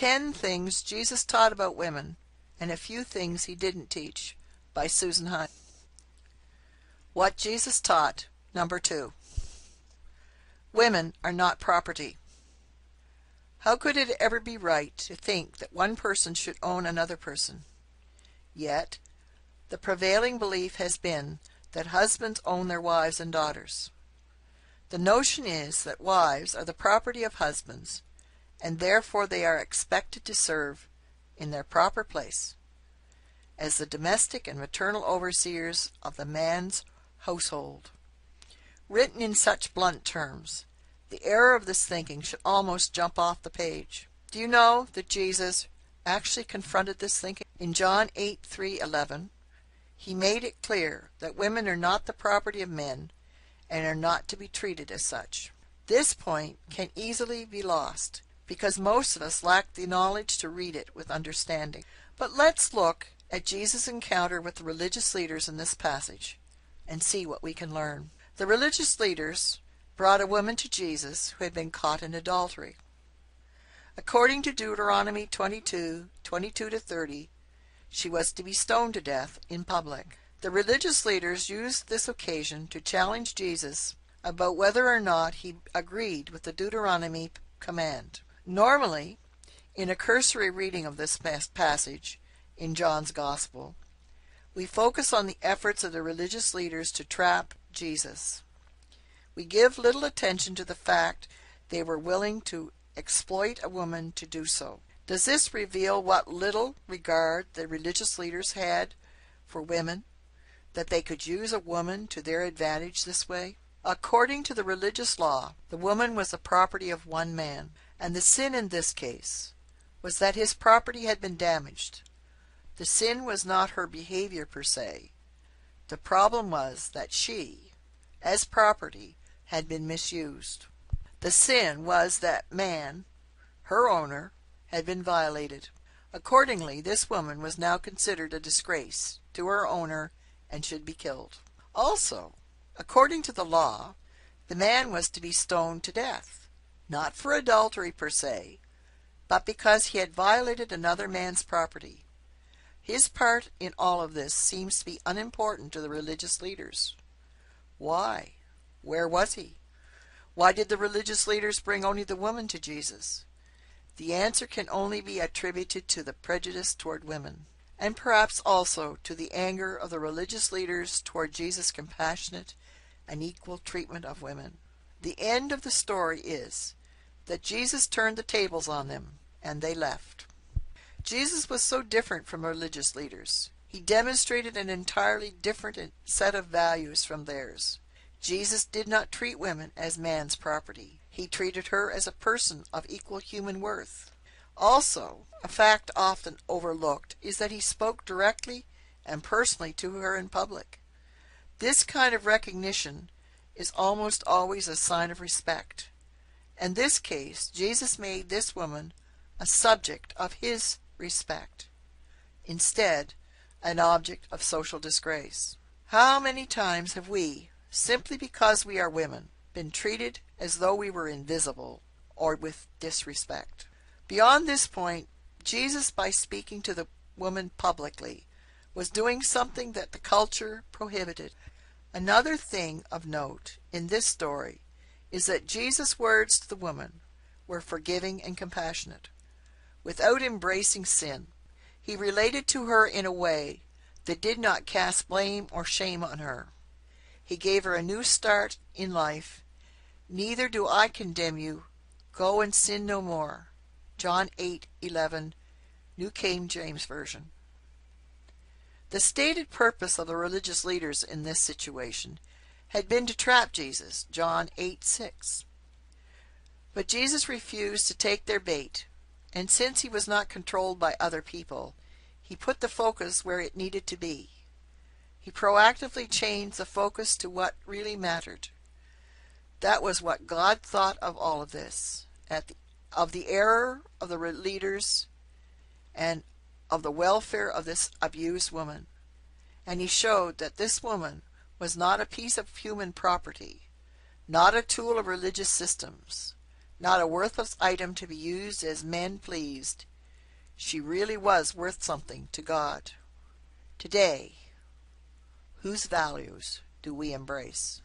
10 Things Jesus Taught About Women and a Few Things He Didn't Teach by Susan Hunt. What Jesus Taught, number 2. Women are not property. How could it ever be right to think that one person should own another person? Yet, the prevailing belief has been that husbands own their wives and daughters. The notion is that wives are the property of husbands, and therefore they are expected to serve in their proper place as the domestic and maternal overseers of the man's household. Written in such blunt terms, the error of this thinking should almost jump off the page. Do you know that Jesus actually confronted this thinking? In John 8:3-11, he made it clear that women are not the property of men and are not to be treated as such. This point can easily be lost because most of us lack the knowledge to read it with understanding. But let's look at Jesus' encounter with the religious leaders in this passage and see what we can learn. The religious leaders brought a woman to Jesus who had been caught in adultery. According to Deuteronomy 22:22-30, she was to be stoned to death in public. The religious leaders used this occasion to challenge Jesus about whether or not he agreed with the Deuteronomy command. Normally, in a cursory reading of this passage in John's Gospel, we focus on the efforts of the religious leaders to trap Jesus. We give little attention to the fact they were willing to exploit a woman to do so. Does this reveal what little regard the religious leaders had for women, that they could use a woman to their advantage this way? According to the religious law, the woman was the property of one man, and the sin in this case was that his property had been damaged. The sin was not her behavior per se. The problem was that she, as property, had been misused. The sin was that man, her owner, had been violated. Accordingly, this woman was now considered a disgrace to her owner and should be killed. Also, according to the law, the man was to be stoned to death, not for adultery per se, but because he had violated another man's property. His part in all of this seems to be unimportant to the religious leaders. Why? Where was he? Why did the religious leaders bring only the woman to Jesus? The answer can only be attributed to the prejudice toward women, and perhaps also to the anger of the religious leaders toward Jesus' compassionate and equal treatment of women. The end of the story is that Jesus turned the tables on them, and they left. Jesus was so different from religious leaders. He demonstrated an entirely different set of values from theirs. Jesus did not treat women as man's property. He treated her as a person of equal human worth. Also, a fact often overlooked is that he spoke directly and personally to her in public. This kind of recognition is almost always a sign of respect. In this case, Jesus made this woman a subject of his respect, instead an object of social disgrace. How many times have we, simply because we are women, been treated as though we were invisible or with disrespect? Beyond this point, Jesus, by speaking to the woman publicly, was doing something that the culture prohibited. Another thing of note in this story is that Jesus' words to the woman were forgiving and compassionate. Without embracing sin, he related to her in a way that did not cast blame or shame on her. He gave her a new start in life. Neither do I condemn you. Go and sin no more. John 8:11, New King James Version. The stated purpose of the religious leaders in this situation had been to trap Jesus, John 8:6. But Jesus refused to take their bait, and since he was not controlled by other people, he put the focus where it needed to be. He proactively changed the focus to what really mattered. That was what God thought of all of this, of the error of the leaders and of the welfare of this abused woman. And he showed that this woman was not a piece of human property, not a tool of religious systems, not a worthless item to be used as men pleased. She really was worth something to God. Today, whose values do we embrace?